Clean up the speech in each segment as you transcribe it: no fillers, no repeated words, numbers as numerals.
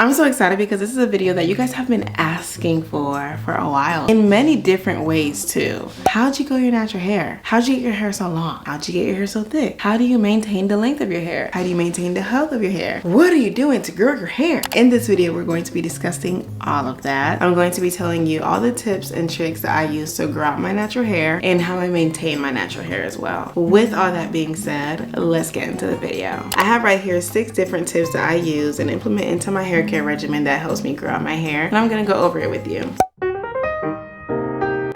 I'm so excited because this is a video that you guys have been asking for a while in many different ways too. How'd you grow your natural hair? How'd you get your hair so long? How'd you get your hair so thick? How do you maintain the length of your hair? How do you maintain the health of your hair? What are you doing to grow your hair? In this video, we're going to be discussing all of that. I'm going to be telling you all the tips and tricks that I use to grow out my natural hair and how I maintain my natural hair as well. With all that being said, let's get into the video. I have right here 6 different tips that I use and implement into my hair care regimen that helps me grow out my hair, and I'm gonna go over it with you.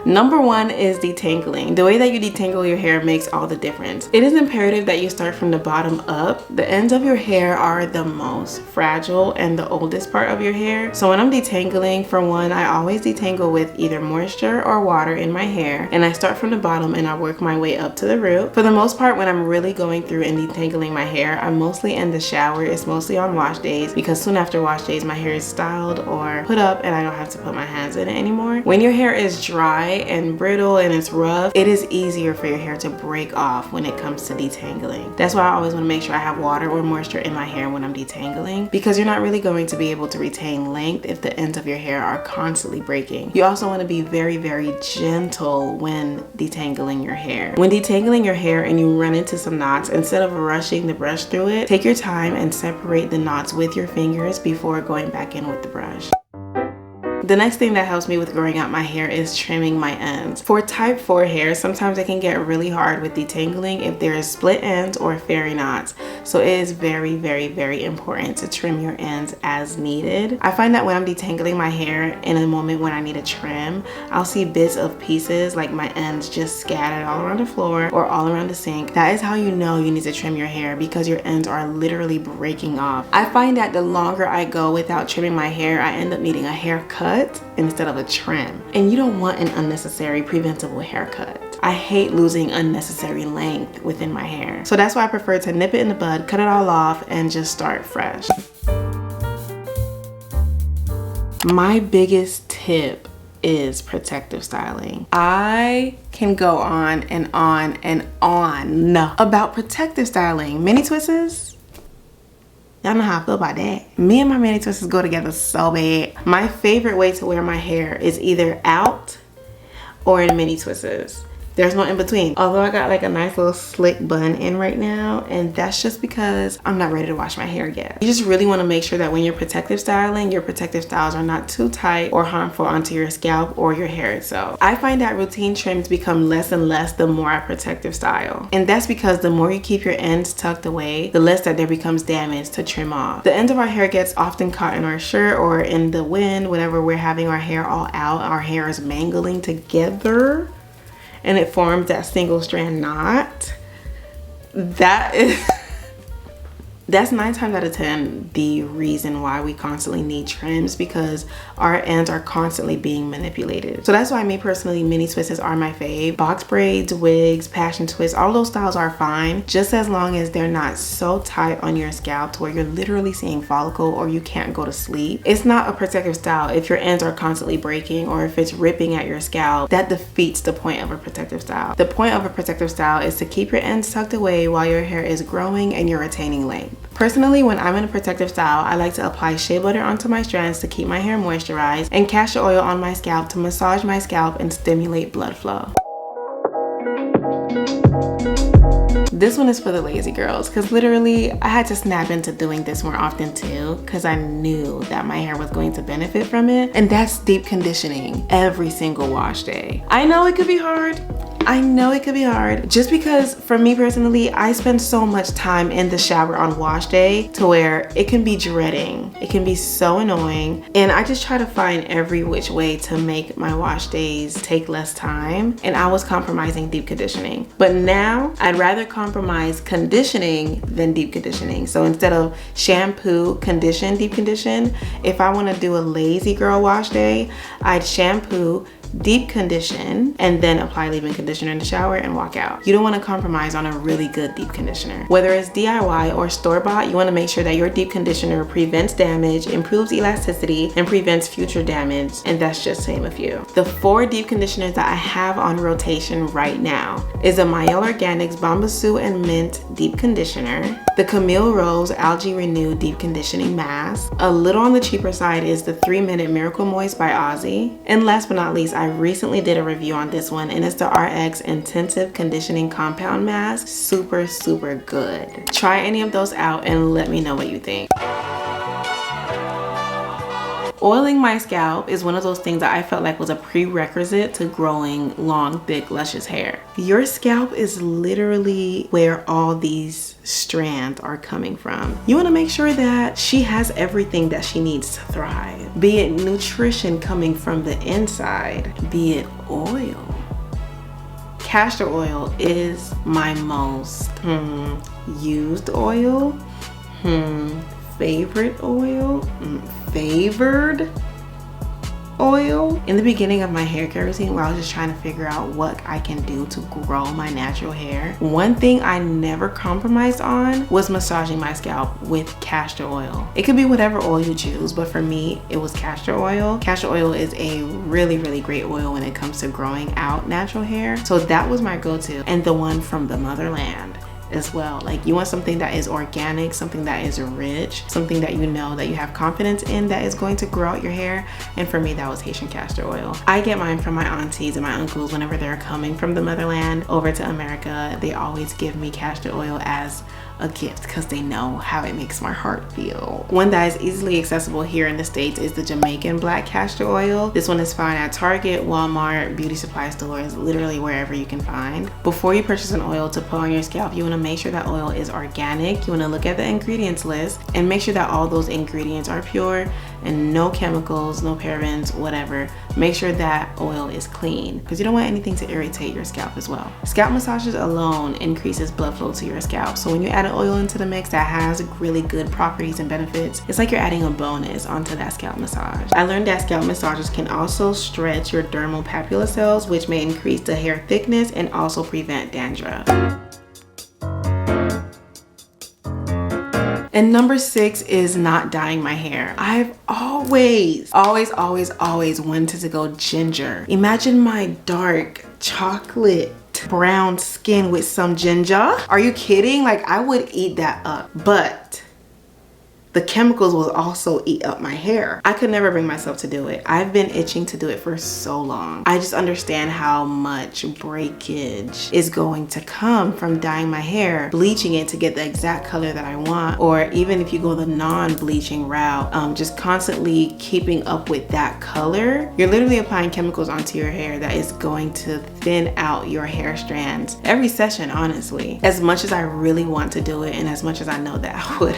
Number 1 is detangling. The way that you detangle your hair makes all the difference. It is imperative that you start from the bottom up. The ends of your hair are the most fragile and the oldest part of your hair. So when I'm detangling, for one, I always detangle with either moisture or water in my hair. And I start from the bottom and I work my way up to the root. For the most part, when I'm really going through and detangling my hair, I'm mostly in the shower. It's mostly on wash days because soon after wash days, my hair is styled or put up and I don't have to put my hands in it anymore. When your hair is dry and brittle and it's rough, it is easier for your hair to break off when it comes to detangling. That's why I always want to make sure I have water or moisture in my hair when I'm detangling, because you're not really going to be able to retain length if the ends of your hair are constantly breaking. You also want to be very, very gentle when detangling your hair. When detangling your hair and you run into some knots, instead of rushing the brush through it, take your time and separate the knots with your fingers before going back in with the brush. The next thing that helps me with growing out my hair is trimming my ends. For type 4 hair, sometimes it can get really hard with detangling if there is split ends or fairy knots. So it is very, very, very important to trim your ends as needed. I find that when I'm detangling my hair in a moment when I need a trim, I'll see bits of pieces like my ends just scattered all around the floor or all around the sink. That is how you know you need to trim your hair, because your ends are literally breaking off. I find that the longer I go without trimming my hair, I end up needing a haircut instead of a trim. And you don't want an unnecessary preventable haircut. I hate losing unnecessary length within my hair. So that's why I prefer to nip it in the bud, cut it all off, and just start fresh. My biggest tip is protective styling. I can go on and on and on about protective styling. Mini twists? Y'all know how I feel about that. Me and my mini twists go together so bad. My favorite way to wear my hair is either out or in mini twists. There's no in between. Although I got like a nice little slick bun in right now, and that's just because I'm not ready to wash my hair yet. You just really want to make sure that when you're protective styling, your protective styles are not too tight or harmful onto your scalp or your hair itself. I find that routine trims become less and less the more I protective style. And that's because the more you keep your ends tucked away, the less that there becomes damage to trim off. The end of our hair gets often caught in our shirt or in the wind whenever we're having our hair all out. Our hair is mangling together and it forms that single strand knot. That's 9 times out of 10 the reason why we constantly need trims, because our ends are constantly being manipulated. So that's why me personally, mini twists are my fave. Box braids, wigs, passion twists, all those styles are fine, just as long as they're not so tight on your scalp to where you're literally seeing follicle or you can't go to sleep. It's not a protective style if your ends are constantly breaking or if it's ripping at your scalp. That defeats the point of a protective style. The point of a protective style is to keep your ends tucked away while your hair is growing and you're retaining length. Personally, when I'm in a protective style, I like to apply shea butter onto my strands to keep my hair moisturized and castor oil on my scalp to massage my scalp and stimulate blood flow. This one is for the lazy girls, because literally I had to snap into doing this more often too, because I knew that my hair was going to benefit from it, and that's deep conditioning every single wash day. I know it could be hard. I know it could be hard, just because for me personally, I spend so much time in the shower on wash day to where it can be dreading. It can be so annoying. And I just try to find every which way to make my wash days take less time. And I was compromising deep conditioning. But now I'd rather compromise conditioning than deep conditioning. So instead of shampoo, condition, deep condition, if I want to do a lazy girl wash day, I'd shampoo, deep condition, and then apply leave-in conditioner in the shower and walk out. You don't want to compromise on a really good deep conditioner. Whether it's DIY or store-bought, you want to make sure that your deep conditioner prevents damage, improves elasticity, and prevents future damage, and that's just to name a few. The 4 deep conditioners that I have on rotation right now is a Mielle Organics Bambasoo and Mint Deep Conditioner, the Camille Rose Algae Renew Deep Conditioning Mask. A little on the cheaper side is the 3-Minute Miracle Moist by Aussie. And last but not least, I recently did a review on this one, and it's the RX Intensive Conditioning Compound Mask. Super, super good. Try any of those out and let me know what you think. Oiling my scalp is one of those things that I felt like was a prerequisite to growing long, thick, luscious hair. Your scalp is literally where all these strands are coming from. You want to make sure that she has everything that she needs to thrive. Be it nutrition coming from the inside, be it oil. Castor oil is my most used oil. Favorite oil? Favored oil. In the beginning of my hair care routine, where I was just trying to figure out what I can do to grow my natural hair, one thing I never compromised on was massaging my scalp with castor oil. It could be whatever oil you choose, but for me, it was castor oil. Castor oil is a really, really great oil when it comes to growing out natural hair. So that was my go-to, and the one from the motherland as well. Like, you want something that is organic, something that is rich, something that you know that you have confidence in that is going to grow out your hair. And for me, that was Haitian castor oil. I get mine from my aunties and my uncles whenever they're coming from the motherland over to America. They always give me castor oil as a gift because they know how it makes my heart feel. One that is easily accessible here in the States is the Jamaican black castor oil. This one is found at Target, Walmart, beauty supply stores, literally wherever you can find. Before you purchase an oil to put on your scalp, you want to make sure that oil is organic. You want to look at the ingredients list and make sure that all those ingredients are pure and no chemicals, no parabens, whatever. Make sure that oil is clean because you don't want anything to irritate your scalp as well. Scalp massages alone increases blood flow to your scalp. So when you add an oil into the mix that has really good properties and benefits, it's like you're adding a bonus onto that scalp massage. I learned that scalp massages can also stretch your dermal papilla cells, which may increase the hair thickness and also prevent dandruff. And number 6 is not dyeing my hair. I've always wanted to go ginger. Imagine my dark chocolate brown skin with some ginger. Are you kidding? Like, I would eat that up. But the chemicals will also eat up my hair. I could never bring myself to do it. I've been itching to do it for so long. I just understand how much breakage is going to come from dyeing my hair, bleaching it to get the exact color that I want, or even if you go the non-bleaching route, just constantly keeping up with that color. You're literally applying chemicals onto your hair that is going to thin out your hair strands every session, honestly. As much as I really want to do it, and as much as I know that I would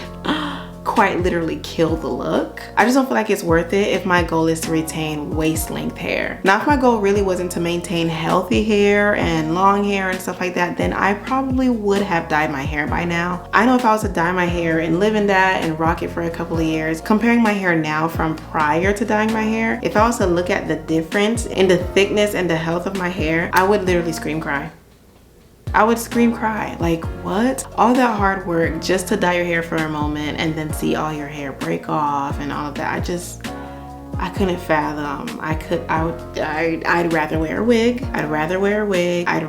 quite literally kill the look, I just don't feel like it's worth it if my goal is to retain waist length hair. Now, if my goal really wasn't to maintain healthy hair and long hair and stuff like that, then I probably would have dyed my hair by now. I know if I was to dye my hair and live in that and rock it for a couple of years, comparing my hair now from prior to dyeing my hair, if I was to look at the difference in the thickness and the health of my hair, I would literally scream cry. I would scream cry. Like, what? All that hard work just to dye your hair for a moment and then see all your hair break off and all of that. I couldn't fathom. I'd rather wear a wig. I'd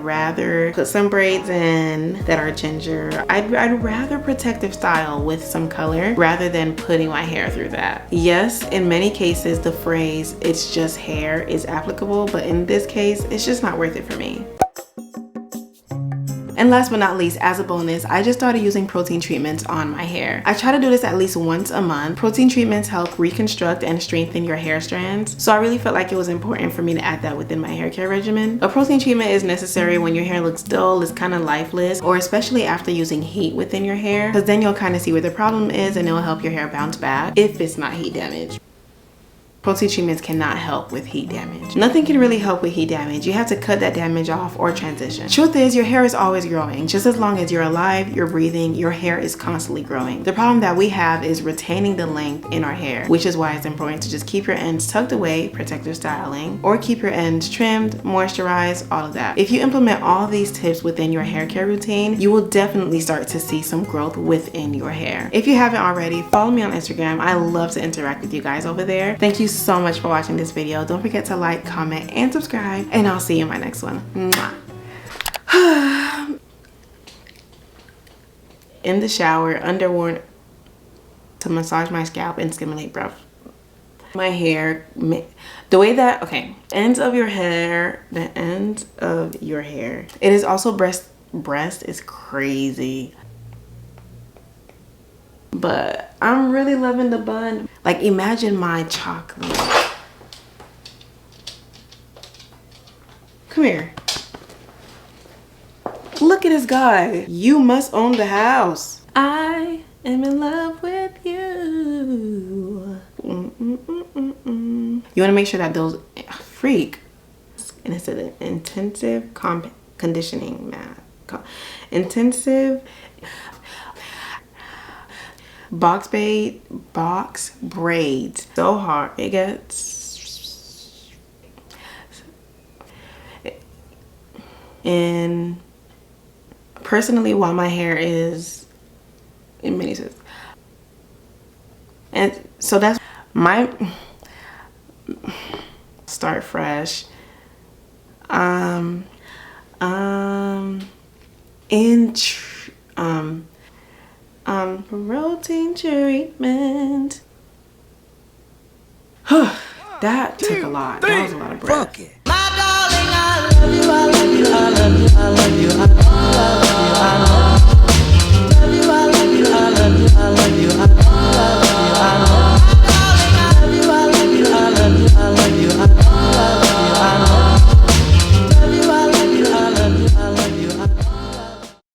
rather put some braids in that are ginger. I'd rather protective style with some color rather than putting my hair through that. Yes, in many cases, the phrase, "it's just hair," is applicable, but in this case, it's just not worth it for me. And last but not least, as a bonus, I just started using protein treatments on my hair. I try to do this at least once a month. Protein treatments help reconstruct and strengthen your hair strands. So I really felt like it was important for me to add that within my hair care regimen. A protein treatment is necessary when your hair looks dull, is kind of lifeless, or especially after using heat within your hair, because then you'll kind of see where the problem is and it will help your hair bounce back if it's not heat damage. Protein treatments cannot help with heat damage. Nothing can really help with heat damage. You have to cut that damage off or transition. Truth is, your hair is always growing. Just as long as you're alive, you're breathing, your hair is constantly growing. The problem that we have is retaining the length in our hair, which is why it's important to just keep your ends tucked away, protect your styling, or keep your ends trimmed, moisturized, all of that. If you implement all these tips within your hair care routine, you will definitely start to see some growth within your hair. If you haven't already, follow me on Instagram. I love to interact with you guys over there. Thank you so much for watching this video. Don't forget to like, comment, and subscribe, and I'll see you in my next one. Mwah. In the shower, underwater, to massage my scalp and stimulate breath. My hair, the way that, okay, ends of your hair, the ends of your hair. It is also breast is crazy. But I'm really loving the bun. Like, imagine my chocolate. Come here. Look at this guy. You must own the house. I am in love with you. You want to make sure that those freak. And it's an intensive conditioning mask. Intensive box braids. So hard. It gets. And personally, while my hair is in many sense, and so that's my start fresh. Protein treatment. That took a lot. That was a lot of breath. My darling, I love you, I love you, I love you, I love you, I love you, I love you, I love you, I love you, I love you, I love you, I love you.